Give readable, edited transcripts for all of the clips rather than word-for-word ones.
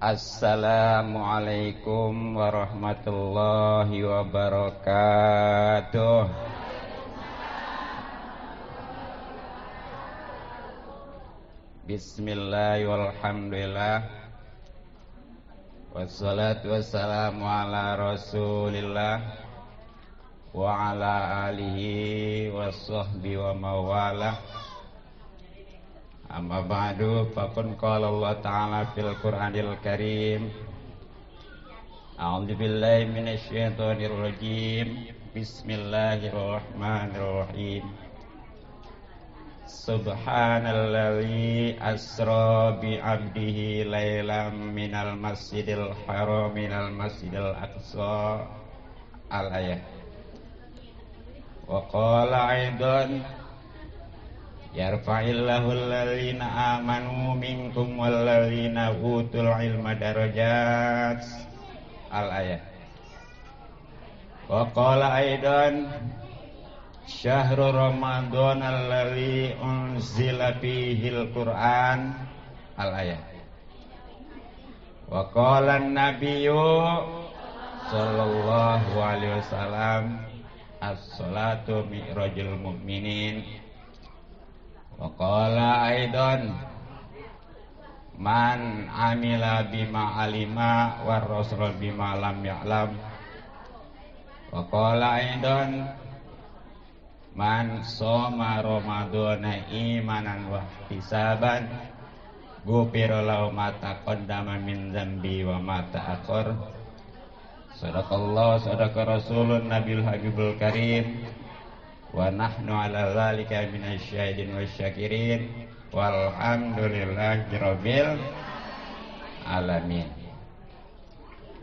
Assalamualaikum warahmatullahi wabarakatuh. Bismillahirrahmanirrahim. Wassalatu wassalamu ala rasulillah wa ala alihi wassahbihi wa mawalah. Amma ba'du, faqad qala Allah Ta'ala fil Qur'anil Karim. A'udzu billahi minasy syaithanir rajim. Bismillahirrahmanirrahim. Subhanalladzi asra bi 'abdihi lailam minal masjidil haram minal masjidil aqsa. Al-ayah. Wa qala aidan yarfa'illahu alladhina amanu minkum walladhina utul ilma darajat. Al-ayah. Wa qala aidan syahrul ramadhan alladhi unzila fihil Qur'an. Al-ayah. Wa qala an-nabiyyu sallallahu alaihi wasallam as-salatu mi'rajul mu'minin. Wa qala aidan man amila bima alima war rasul bima lam ya'lam. Wa qala aidan man shoma ramadhana imanan wa ihtisaban ghufira lahu ma taqaddama min dzambi wa ma ta'akhkhar. Sadaqallahu sadaqa rasulun nabiyul habibul karim. Wa nahnu ala dzalika minasyahidin wasyakirin walhamdulillahi rabbil alamin.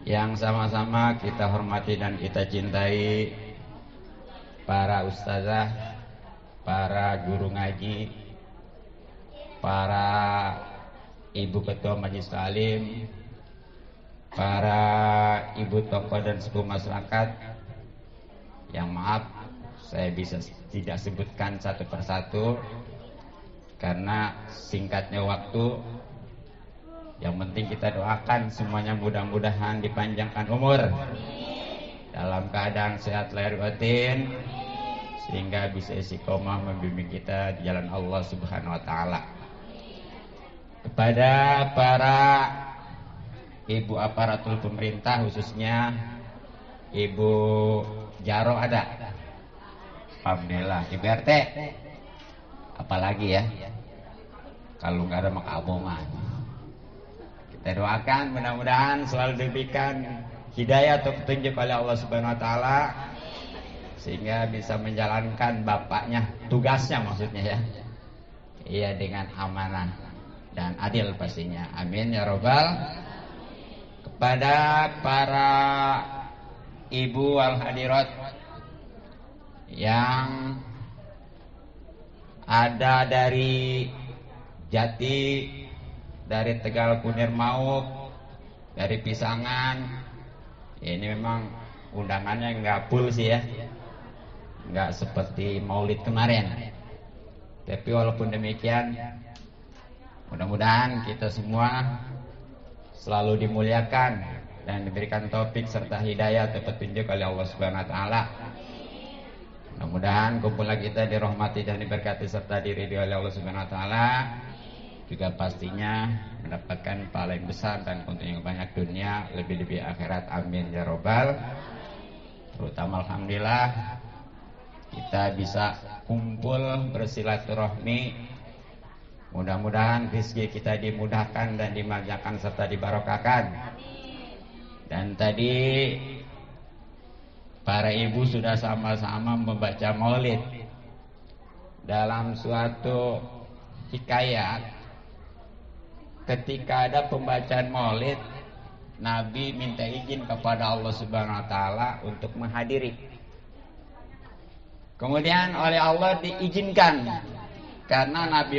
Yang sama-sama kita hormati dan kita cintai para ustazah, para guru ngaji, para ibu ketua majelis taklim, para ibu tokoh dan sepuh masyarakat. Yang maaf saya bisa tidak sebutkan satu persatu karena singkatnya waktu. Yang penting kita doakan semuanya mudah-mudahan dipanjangkan umur dalam keadaan sehat lahir batin sehingga bisa istiqomah membimbing kita di jalan Allah Subhanahu wa taala. Kepada para ibu aparatur pemerintah, khususnya Ibu Jaro ada. Alhamdulillah. Ibu RT apalagi ya, kalau nggak ada maka kamu mah. Kita doakan mudah-mudahan selalu diberikan hidayah atau petunjuk oleh Allah Subhanahu wa taala sehingga bisa menjalankan bapaknya, tugasnya maksudnya ya. Iya, dengan amanah dan adil pastinya. Amin ya robbal. Kepada para ibu al-hadirat yang ada dari Jati, dari Tegal Kunir Mauk, dari Pisangan, ini memang undangannya nggak full sih ya, nggak seperti Maulid kemarin. Tapi walaupun demikian, mudah-mudahan kita semua selalu dimuliakan dan diberikan taufik serta hidayah atau petunjuk oleh Allah Subhanahu wa taala. Mudah-mudahan kumpulan kita dirahmati dan diberkati serta diridhoi oleh Allah Subhanahu wa taala, juga pastinya mendapatkan pahala yang besar dan keuntungan yang banyak dunia, lebih-lebih akhirat. Amin ya robbal. Terutama alhamdulillah kita bisa kumpul bersilaturahmi. Mudah-mudahan rezeki kita dimudahkan dan dimanjakan serta dibarokahkan. Dan tadi para ibu sudah sama-sama membaca maulid. Dalam suatu hikayat, ketika ada pembacaan maulid, Nabi minta izin kepada Allah Subhanahu wa taala untuk menghadiri. Kemudian oleh Allah diizinkan karena Nabi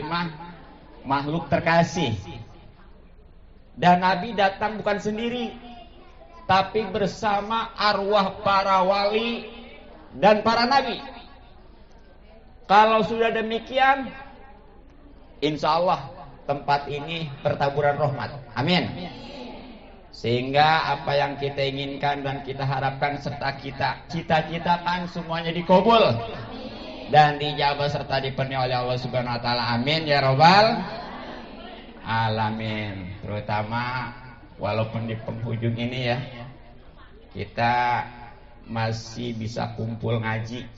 makhluk terkasih. Dan Nabi datang bukan sendiri, tapi bersama arwah para wali dan para nabi. Kalau sudah demikian, insya Allah tempat ini pertaburan rahmat. Amin. Sehingga apa yang kita inginkan dan kita harapkan serta kita cita-citakan semuanya dikabul dan dijabah serta dipenuhi oleh Allah Subhanahu wa taala. Amin ya rabbal alamin. Terutama walaupun di penghujung ini ya, kita masih bisa kumpul ngaji.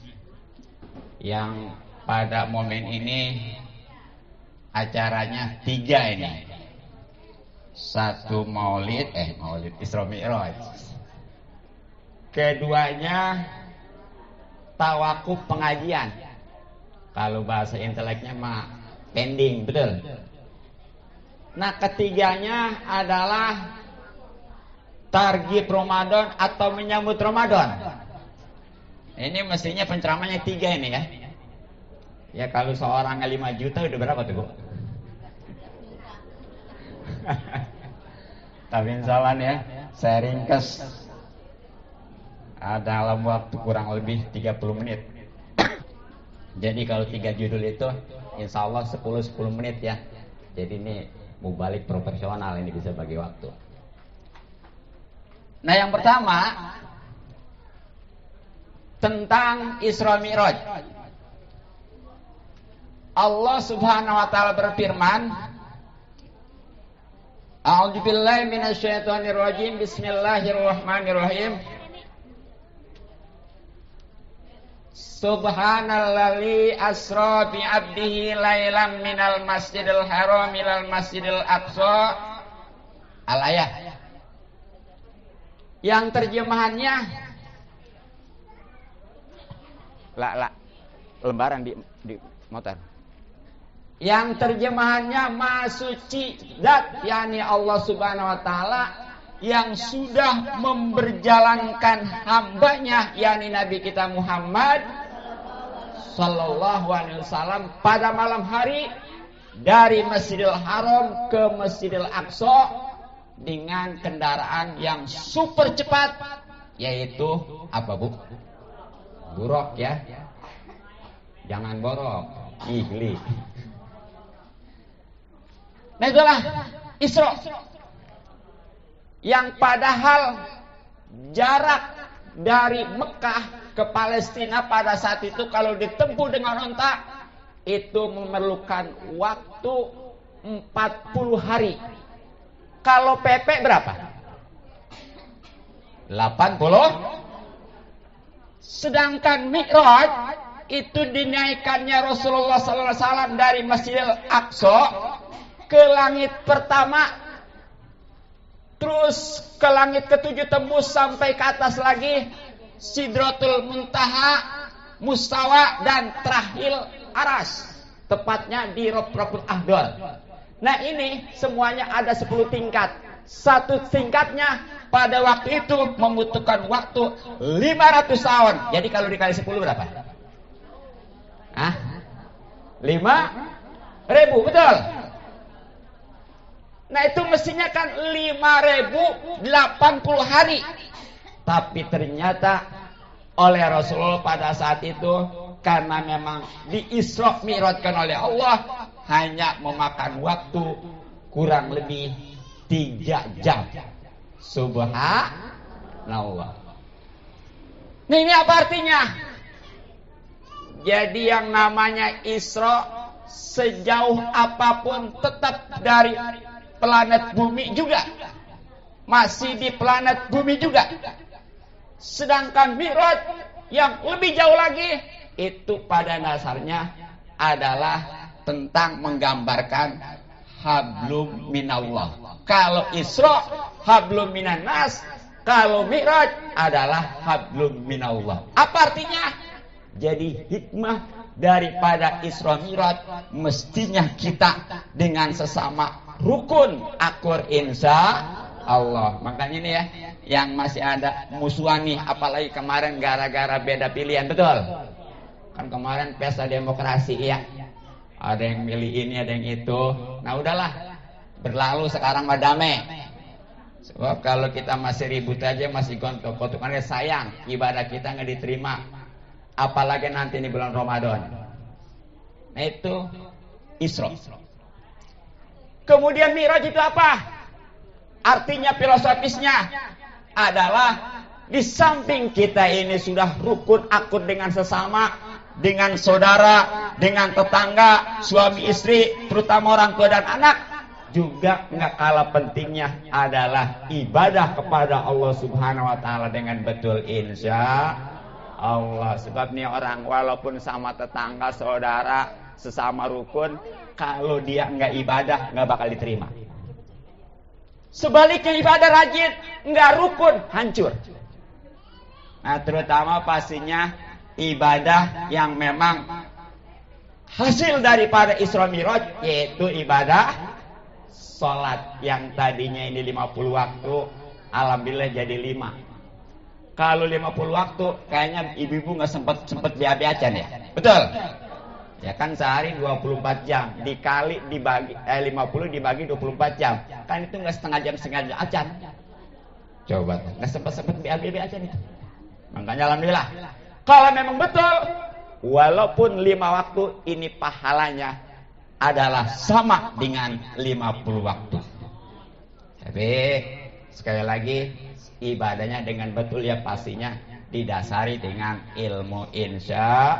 Yang pada momen ini acaranya 3 ini. 1 maulid Isra Mi'raj. Keduanya tawakuf pengajian. Kalau bahasa inteleknya mah pending, betul. Nah, ketiganya adalah targhib Ramadan atau menyambut Ramadan. Ini mestinya penceramahnya 3 ini ya. Ya kalau seorang 5 juta udah berapa tuh, Bu? Tapi insyaallah ya, saya ringkas dalam waktu kurang lebih 30 menit. Jadi kalau 3 judul itu insyaallah 10 menit ya. Jadi ini mubalik profesional, ini bisa bagi waktu. Nah, yang pertama tentang Isra Mi'raj. Allah Subhanahu wa taala berfirman, A'udzubillahi minasyaitonirrajim. Bismillahirrahmanirrahim. Subhanallazi asra bi 'abdihi lailan minal masjidil haram ilal masjidil aqsa. Al-ayah. Yang terjemahannya lembaran di motor. Yang terjemahannya Maha Suci Zat, yakni Allah Subhanahu wa taala yang sudah memberjalankan hambanya, yakni Nabi kita Muhammad sallallahu alaihi wasallam pada malam hari dari Masjidil Haram ke Masjidil Aqsa dengan kendaraan yang super cepat, yaitu apa, Bu? Buruk ya. Jangan borok, ihli. Nah, itulah Isra. Yang padahal jarak dari Mekah ke Palestina pada saat itu kalau ditempuh dengan onta itu memerlukan waktu 40 hari. Kalau PP berapa? 80. Sedangkan Mi'raj itu dinaikkannya Rasulullah SAW dari Masjidil Aqsa ke langit pertama, terus ke langit ke-7 tembus sampai ke atas lagi Sidratul Muntaha, Mustawa dan Terakhil Aras, tepatnya di Rabbul Ahdar. Nah, ini semuanya ada 10 tingkat. Satu tingkatnya pada waktu itu membutuhkan waktu 500 tahun. Jadi kalau dikali 10 berapa? 5.000, betul? Nah, itu mestinya kan 5.080 hari. Tapi ternyata oleh Rasulullah pada saat itu, karena memang di-Isra Mi'rajkan oleh Allah, hanya memakan waktu kurang lebih 3 jam. Subhanallah. Nah, ini apa artinya? Jadi yang namanya Isra, sejauh apapun tetap dari planet bumi juga, masih di planet bumi juga. Sedangkan Mi'raj yang lebih jauh lagi itu pada dasarnya adalah tentang menggambarkan hablum minallah. Kalau Isra hablum minan nas, kalau Mi'raj adalah hablum minallah. Apa artinya? Jadi hikmah daripada Isra Mi'raj mestinya kita dengan sesama rukun akur insya Allah. Makanya ini ya, yang masih ada musuhan nih, apalagi kemarin gara-gara beda pilihan, betul? Kan kemarin pesta demokrasi ya, ada yang milih ini, ada yang itu. Nah udahlah, berlalu, sekarang mah damai. Sebab kalau kita masih ribut aja, masih gontok-gontokan, sayang ibadah kita nggak diterima. Apalagi nanti ini bulan Ramadan. Nah itu Isra. Kemudian Mi'raj itu apa? Artinya filosofisnya adalah di samping kita ini sudah rukun akur dengan sesama, dengan saudara, dengan tetangga, suami istri, terutama orang tua dan anak, juga nggak kalah pentingnya adalah ibadah kepada Allah Subhanahu wa taala dengan betul, insya Allah. Sebab nih orang walaupun sama tetangga, saudara, sesama rukun, kalau dia nggak ibadah nggak bakal diterima. Sebaliknya ibadah rajin, nggak rukun, hancur. Nah, terutama pastinya ibadah yang memang hasil daripada Isra Mi'raj, yaitu ibadah sholat yang tadinya ini 50 waktu, alhamdulillah jadi 5. Kalau 50 waktu, kayaknya ibu-ibu nggak sempet BAB acan ya, betul? Ya kan sehari 24 jam dikali dibagi 50 dibagi 24 jam, kan itu nggak setengah jam acan. Coba nggak sempet BAB acan itu. Makanya alhamdulillah. Kalau memang betul, walaupun 5 waktu ini pahalanya adalah sama dengan 50 waktu. Tapi sekali lagi ibadahnya dengan betul ya pastinya didasari dengan ilmu, insya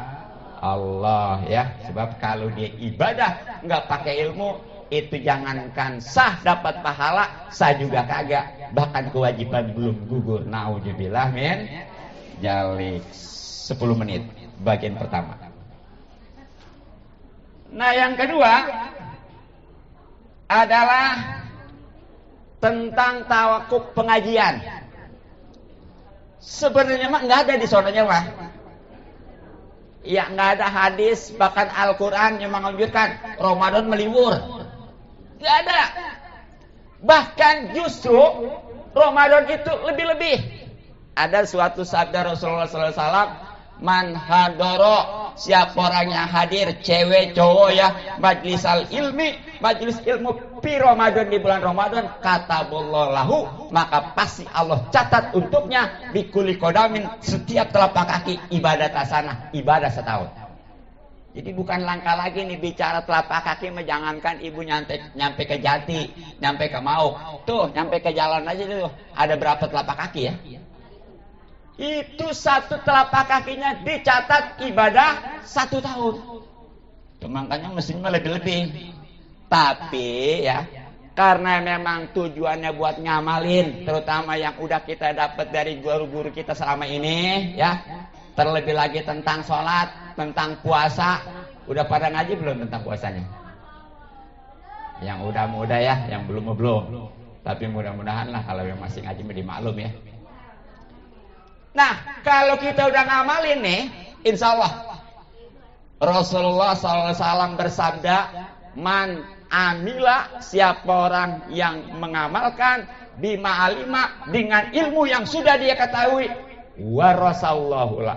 Allah ya. Sebab kalau dia ibadah nggak pakai ilmu, itu jangankan sah dapat pahala, sah juga kagak, bahkan kewajiban belum gugur. Nauzubillah min jalik. 10 menit bagian pertama. Nah, yang kedua adalah tentang tawakuf pengajian. Sebenarnya mah nggak ada di sononya mah. Ya nggak ada hadis, bahkan Al-Quran yang menganjurkan Ramadan meliwur. Nggak ada. Bahkan justru Ramadan itu lebih-lebih. Ada suatu sabda Rasulullah SAW, man hadoro, siapa orang yang hadir, cewek cowok ya, majlisal ilmi, majlis ilmu pi Ramadan, di bulan Ramadan, katabullah lahu, maka pasti Allah catat untuknya bikuli kodamin, setiap telapak kaki ibadah tasana, ibadah setahun. Jadi bukan langkah lagi nih bicara telapak kaki, jangankan ibu nyampe ke Jati, nyampe ke Mauk, tuh nyampe ke jalan aja tuh ada berapa telapak kaki ya? Itu satu telapak kakinya dicatat ibadah 1 tahun. Makanya mestinya lebih-lebih. Tapi ya, karena memang tujuannya buat ngamalin, terutama yang udah kita dapat dari guru-guru kita selama ini ya. Terlebih lagi tentang sholat, tentang puasa. Udah pada ngaji belum tentang puasanya? Yang udah muda ya, yang belum. Tapi mudah-mudahan lah kalau yang masih ngaji dimaklum ya. Nah, kalau kita udah ngamalin nih, insya Allah Rasulullah SAW bersabda, man amila, siapa orang yang mengamalkan bima alima, dengan ilmu yang sudah dia ketahui, warasallahu,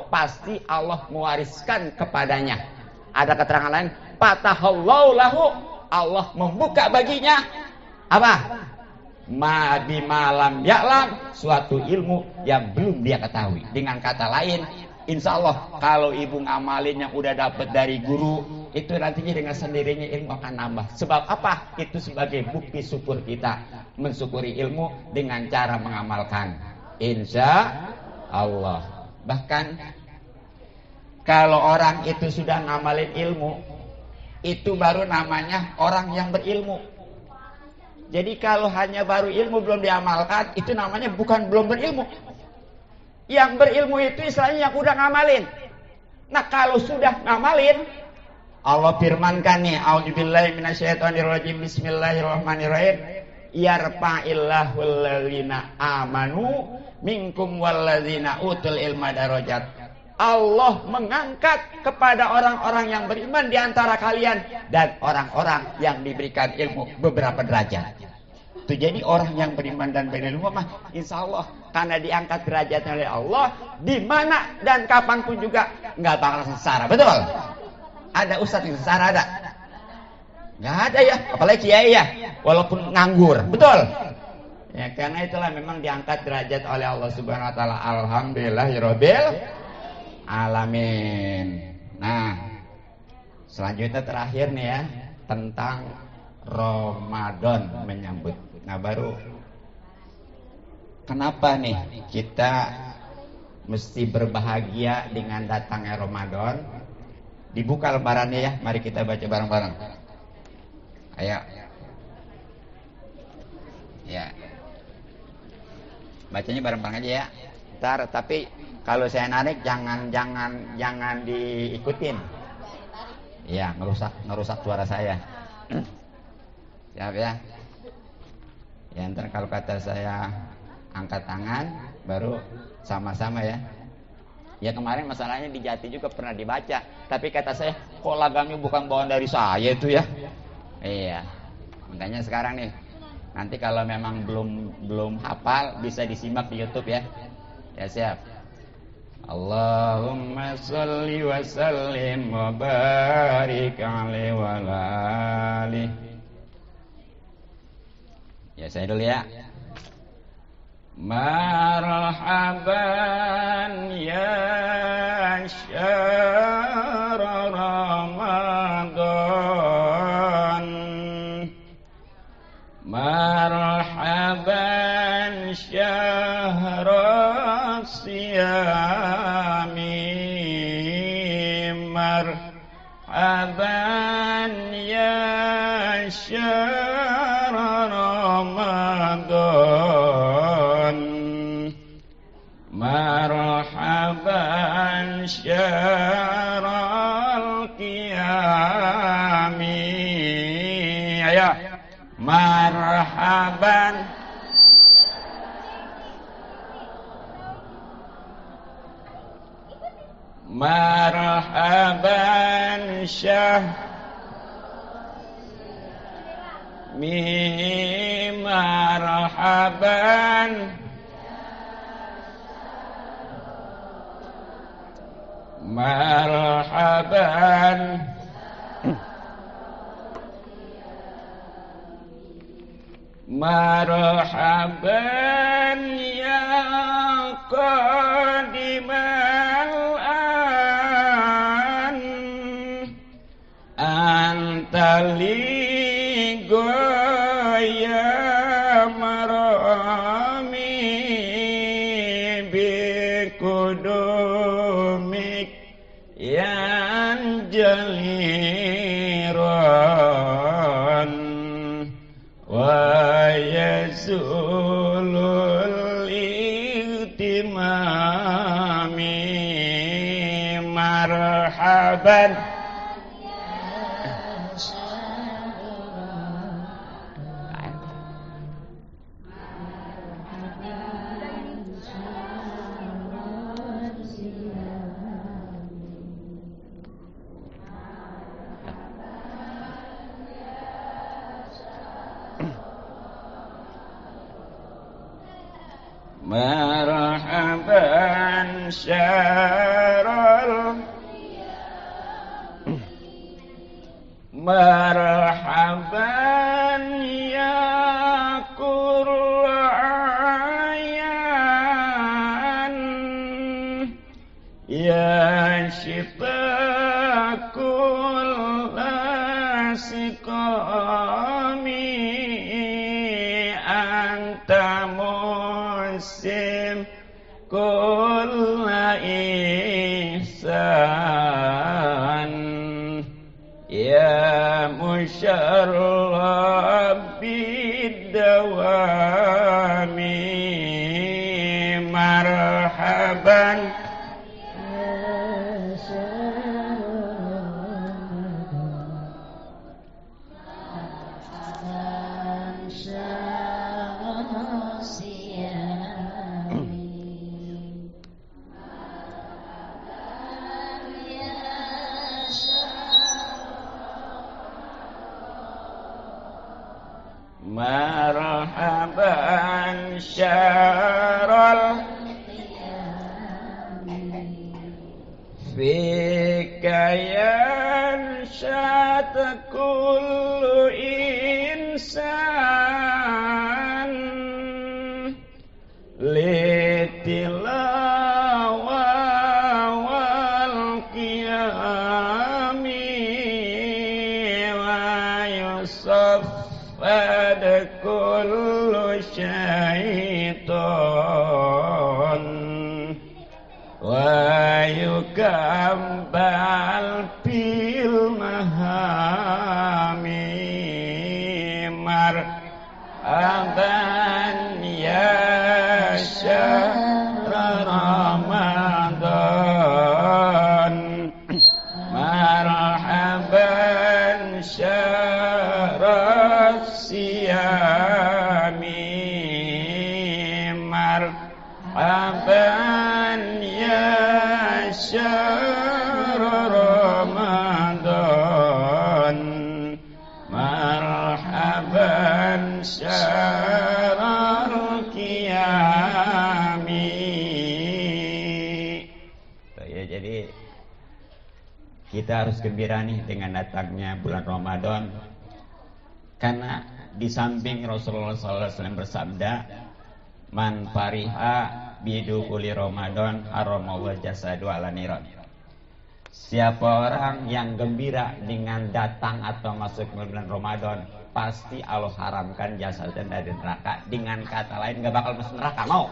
pasti Allah mewariskan kepadanya. Ada keterangan lain, fatahallahu lahu, Allah membuka baginya apa? Ma bimalam ya'lam, suatu ilmu yang belum dia ketahui. Dengan kata lain, insya Allah kalau ibu ngamalin yang udah dapat dari guru, itu nantinya dengan sendirinya ilmu akan nambah. Sebab apa? Itu sebagai bukti syukur kita, mensyukuri ilmu dengan cara mengamalkan, insya Allah. Bahkan kalau orang itu sudah ngamalin ilmu, itu baru namanya orang yang berilmu. Jadi kalau hanya baru ilmu belum diamalkan, itu namanya bukan belum berilmu. Yang berilmu itu istilahnya yang udah ngamalin. Nah, kalau sudah ngamalin, Allah firmankan nih, a'udzubillahi minasyaitonirrajim, bismillahirrahmanirrahim, yarfa'illahu alladzina amanu minkum walladzina utul ilma darajat. Allah mengangkat kepada orang-orang yang beriman di antara kalian dan orang-orang yang diberikan ilmu beberapa derajat. Itu jadi orang yang beriman dan berilmu mah insya Allah karena diangkat derajatnya oleh Allah, di mana dan kapanpun juga nggak bakal sengsara. Betul? Ada ustadz yang sengsara ada? Nggak ada ya, apalagi kiai ya, walaupun nganggur. Betul? Ya karena itulah memang diangkat derajat oleh Allah Subhanahu Wa Taala. Alhamdulillahirobbil alamin. Nah, selanjutnya terakhir nih ya, tentang Ramadan menyambut. Nah baru kenapa nih kita mesti berbahagia dengan datangnya Ramadan? Dibuka lembarannya ya, mari kita baca bareng-bareng. Ayo. Ya. Bacanya bareng-bareng aja ya. Ntar tapi kalau saya narik jangan diikutin. Ya, ngerusak suara saya. Siap ya. Ya ntar kalau kata saya angkat tangan baru sama-sama ya. Ya kemarin masalahnya di Jati juga pernah dibaca, tapi kata saya kok lagamnya bukan bawaan dari saya itu ya. Iya. Makanya sekarang nih, nanti kalau memang belum hafal bisa disimak di YouTube ya. Ya siap. Allahumma sholli wa sallim wa barik alaihi wa alihi. Ya saya dulu ya. Marhaban ya syahr Ramadan, marhaban syahr siyami, marhaban ya syahr Ramadan, marhaban syahrul qiyami. Ayo marhaban marhaban syahmi, marhaban marhaban marhaban ya qadimal an antali goya marami bikudumik yan jaliran wa yazulul ihtimami, marhaban marhaban syarul marhaban ya Qur'an ya syifakul asiqami anta musim kulla ihsan ya musyarrab bidawami, marhaban marhaban syarul fika yansyat kullu insan litilawa wal qiyami wa يصفد كل شيطان ويكبل بالمهامي مرحبا يا شهر رمضان مرحبا شهر الصيام مرحبا يا شهر رمضان مرحبا شهر القيام. Ya, jadi kita harus gembira nih dengan datangnya bulan Ramadan, karena di samping Rasulullah SAW bersabda, man fariha bidukuli Ramadan haramawal jasadu ala niron. Siapa orang yang gembira dengan datang atau masuk bulan Ramadan, pasti Allah haramkan jasadnya dari neraka. Dengan kata lain gak bakal masuk neraka, mau?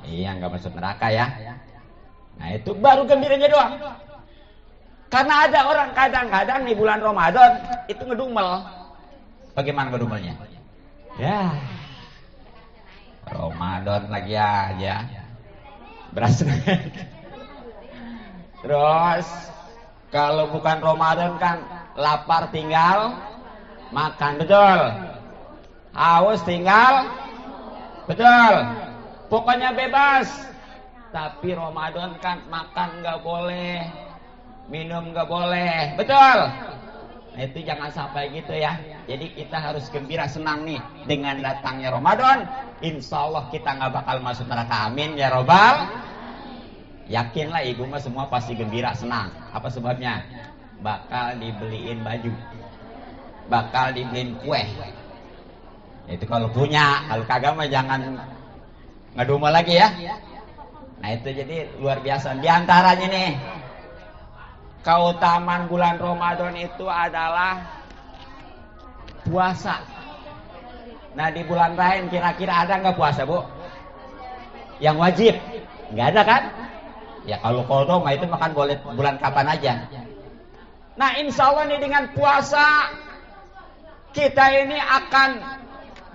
Iya, gak masuk neraka ya. Nah itu baru gembiranya doang. Karena ada orang kadang-kadang di bulan Ramadan itu ngedumel. Bagaimana ngedumelnya? Ya, Ramadan lagi aja. Berasa. Terus kalau bukan Ramadan kan lapar tinggal makan, betul. Haus tinggal, betul. Pokoknya bebas. Tapi Ramadan kan makan nggak boleh, minum nggak boleh, betul. Nah itu jangan sampai gitu ya. Jadi kita harus gembira, senang nih dengan datangnya Ramadan. Insya Allah kita nggak bakal masuk neraka, amin ya robbal. Yakinlah ibu mah semua pasti gembira, senang. Apa sebabnya? Bakal dibeliin baju, bakal dibeliin kue. Itu kalau punya, kalau kagak mah jangan ngedumel lagi ya. Nah itu jadi luar biasa. Di antaranya nih, keutamaan bulan Ramadan itu adalah puasa. Nah di bulan lain kira-kira ada nggak puasa, Bu? Yang wajib? Nggak ada kan? Ya kalau qadha mah itu makan boleh bulan kapan aja. Nah insya Allah nih dengan puasa kita ini akan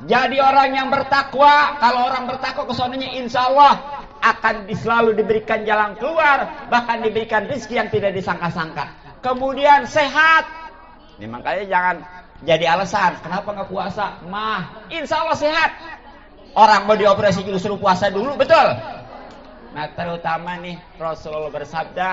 jadi orang yang bertakwa. Kalau orang bertakwa kesonanya insya Allah akan selalu diberikan jalan keluar, bahkan diberikan rezeki yang tidak disangka-sangka. Kemudian sehat. Ini makanya jangan jadi alasan kenapa nggak puasa. Mah, insya Allah sehat. Orang mau dioperasi justru puasa dulu, betul. Nah terutama nih Rasulullah bersabda,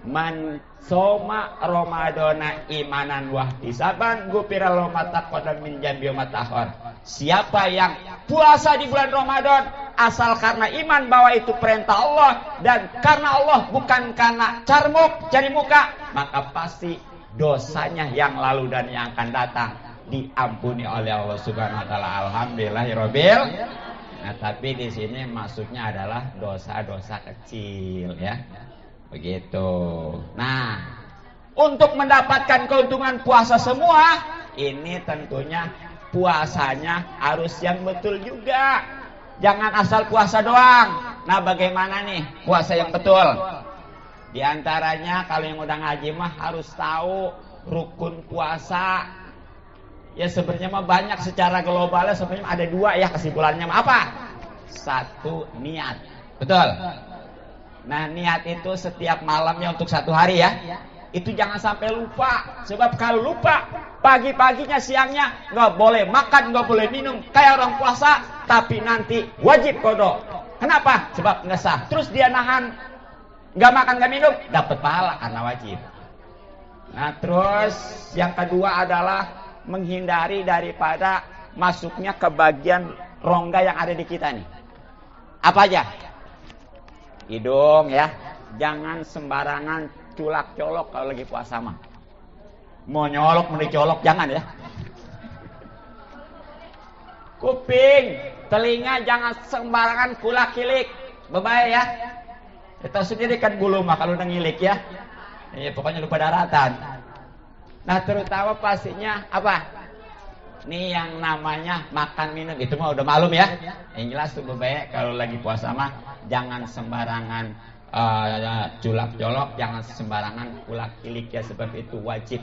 man soma Ramadana imanan wahtisaban gufira lahu ma taqaddama min dzambi wa ma ta'akhkhar. Siapa yang puasa di bulan Ramadan asal karena iman bahwa itu perintah Allah dan karena Allah bukan karena cari muka, maka pasti dosanya yang lalu dan yang akan datang diampuni oleh Allah Subhanahu wa taala. Alhamdulillahirabbil. Nah, tapi di sini maksudnya adalah dosa-dosa kecil ya. Begitu. Nah, untuk mendapatkan keuntungan puasa semua, ini tentunya puasanya harus yang betul juga. Jangan asal puasa doang. Nah, bagaimana nih puasa yang betul? Di antaranya kalau yang udah ngaji mah harus tahu rukun puasa. Ya sebenarnya mah banyak, secara globalnya sebenarnya ada dua ya, kesimpulannya mah apa? Satu, niat. Betul. Nah niat itu setiap malamnya untuk satu hari ya. Itu jangan sampai lupa. Sebab kalau lupa, pagi-paginya siangnya nggak boleh makan, nggak boleh minum kayak orang puasa, tapi nanti wajib qadha. Kenapa? Sebab nggak sah. Terus dia nahan, nggak makan nggak minum, dapat pahala karena wajib. Nah terus yang kedua adalah menghindari daripada masuknya ke bagian rongga yang ada di kita nih. Apa aja? Hidung ya. Jangan sembarangan culak colok kalau lagi puasa mah. Mau nyolok mau dicolok jangan ya. Kuping, telinga jangan sembarangan kulak kilik. Berbahaya ya. Kita sendiri kan bulu mah kalau udah ngilik ya. Ya pokoknya lupa daratan. Nah terutama pastinya apa? Nih yang namanya makan minum itu mah udah malum ya. Yang jelas tuh baik kalau lagi puasa mah jangan sembarangan culak colok, jangan sembarangan kulak ilik ya, sebab itu wajib.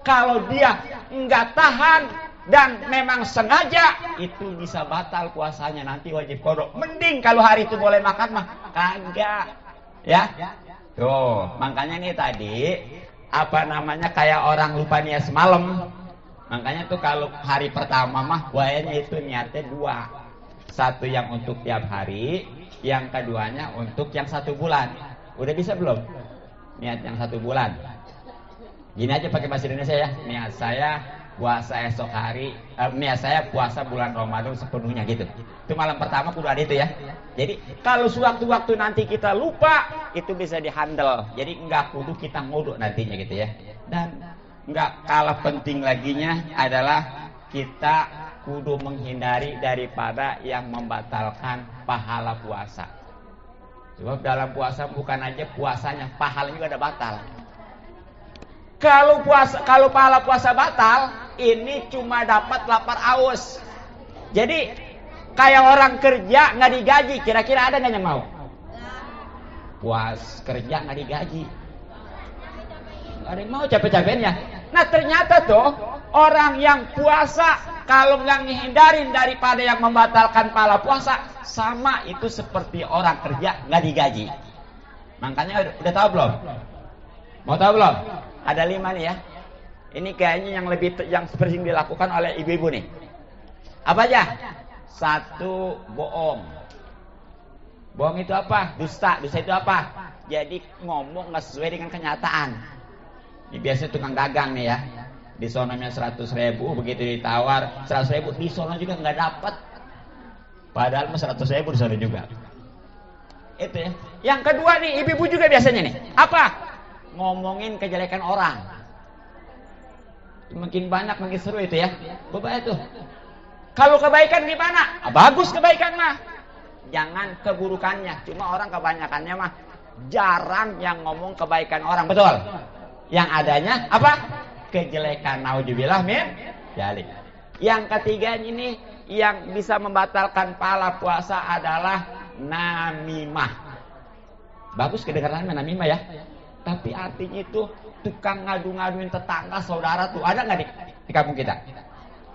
Kalau dia nggak tahan dan memang sengaja, itu bisa batal puasanya, nanti wajib qada. Mending kalau hari itu boleh makan mah kagak ya. Tuh makanya nih tadi apa namanya kayak orang lupa niat semalam. Makanya tuh kalau hari pertama mah buayanya itu niatnya 2. Satu yang untuk tiap hari, yang keduanya untuk yang 1 bulan. Udah bisa belum? Niat yang 1 bulan. Gini aja pakai bahasa Indonesia ya. Niat saya puasa esok hari, niat saya puasa bulan Ramadan sepenuhnya gitu. Itu malam pertama kudu ada itu ya. Jadi kalau sewaktu-waktu nanti kita lupa, itu bisa dihandle. Jadi enggak kudu kita nguduk nantinya gitu ya. Dan enggak kalah penting laginya adalah kita kudu menghindari daripada yang membatalkan pahala puasa. Sebab dalam puasa bukan aja puasanya, pahalanya juga ada batal. Kalau pahala puasa batal, ini cuma dapat lapar aus. Jadi kayak orang kerja nggak digaji, kira-kira ada nggak yang mau? Puas kerja nggak digaji, nggak ada yang mau, capek-capeknya. Nah ternyata tuh orang yang puasa kalau nggak menghindarin daripada yang membatalkan pahala puasa, sama itu seperti orang kerja nggak digaji. Makanya udah tahu belum? Mau tahu belum? Ada 5 nih ya. Ini kayaknya yang sering dilakukan oleh ibu-ibu nih. Apa aja? 1, bohong. Bohong itu apa? Dusta. Dusta itu apa? Jadi ngomong nggak sesuai dengan kenyataan. Ini biasanya tukang dagang nih ya. Di sononya 100.000, begitu ditawar 100.000, di sono juga nggak dapat. Padahal mah 100.000 di sono juga. Itu ya. Yang kedua nih, ibu-ibu juga biasanya nih. Apa? Ngomongin kejelekan orang. Makin banyak makin seru itu ya. Bapak itu. Kalau kebaikan gimana? Bagus kebaikan mah. Jangan keburukannya. Cuma orang kebanyakannya mah jarang yang ngomong kebaikan orang, betul? Yang adanya apa? Kejelekan. Nauzubillah min dzalik. Yang ketiga ini yang bisa membatalkan pahala puasa adalah namimah. Bagus kedengaran namimah ya. Tapi artinya itu tukang ngadu-ngaduin tetangga, saudara tuh. Ada nggak di kampung kita?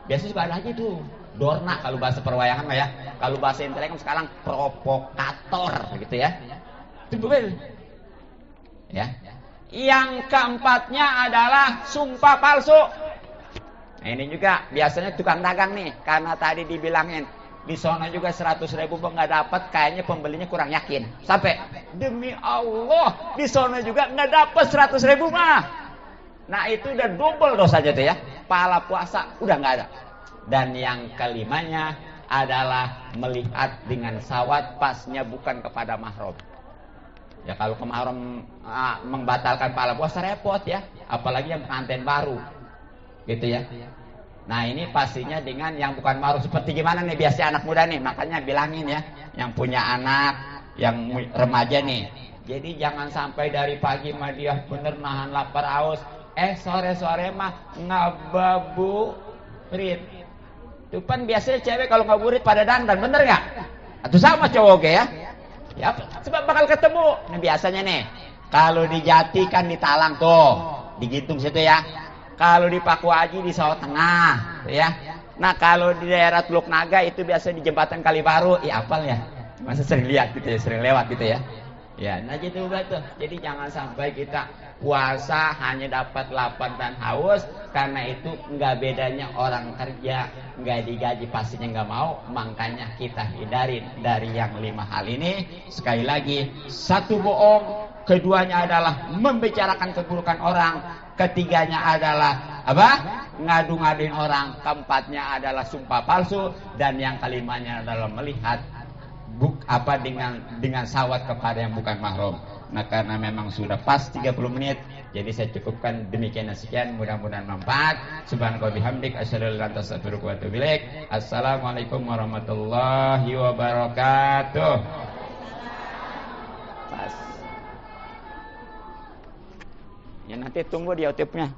Biasanya juga ada aja tuh. Dorna kalau bahasa perwayangan mah ya. Kalau bahasa intelek sekarang provokator gitu ya. Itu betul. Ya. Yang keempatnya adalah sumpah palsu. Nah, ini juga biasanya tukang dagang nih. Karena tadi dibilangin di sana juga 100.000 nggak dapat, kayaknya pembelinya kurang yakin. Sampai demi Allah di sana juga nggak dapat 100.000 mah. Nah itu udah double dosanya tuh ya. Pahala puasa udah nggak ada. Dan yang kelimanya adalah melihat dengan syahwat pasnya bukan kepada mahram. Ya kalau ke mahram membatalkan pahala puasa repot ya. Apalagi yang pengantin baru, gitu ya. Nah ini pastinya dengan yang bukan mahram. Seperti gimana nih biasanya anak muda nih. Makanya bilangin ya, yang punya anak, yang remaja nih. Jadi jangan sampai dari pagi mah dia bener nahan lapar aus. Sore-sore mah ngabuburit. Itu kan biasanya cewek kalau ngabuburit pada dandan, bener nggak? Atau sama cowok ya? Ya sebab bakal ketemu. Nah biasanya nih, kalau di Jati kan di Talang tuh, di Gitung situ ya. Kalau di Pakuaji di Sawah Tengah, ya. Nah kalau di daerah Teluk Naga itu biasa di jembatan Kalibaru, apal ya. Masa sering lihat gitu ya, sering lewat gitu ya. Ya, nah gitu betul. Jadi jangan sampai kita puasa hanya dapat lapar dan haus, karena itu nggak bedanya orang kerja nggak digaji pastinya nggak mau. Makanya kita hindarin dari yang 5 hal ini. Sekali lagi, 1 bohong, keduanya adalah membicarakan keburukan orang, ketiganya adalah apa? Ngadu-ngaduin orang, keempatnya adalah sumpah palsu, dan yang kelimanya adalah melihat dengan syahwat kepada yang bukan mahram. Nah karena memang sudah pas 30 menit, jadi saya cukupkan demikian dan sekian, mudah-mudahan manfaat. Subhanallah bihamdik, asyhadu an la ilaha illa anta, astaghfiruka wa atubu ilaik. Assalamualaikum warahmatullahi wabarakatuh. Pas. Ya nanti tunggu di YouTube-nya.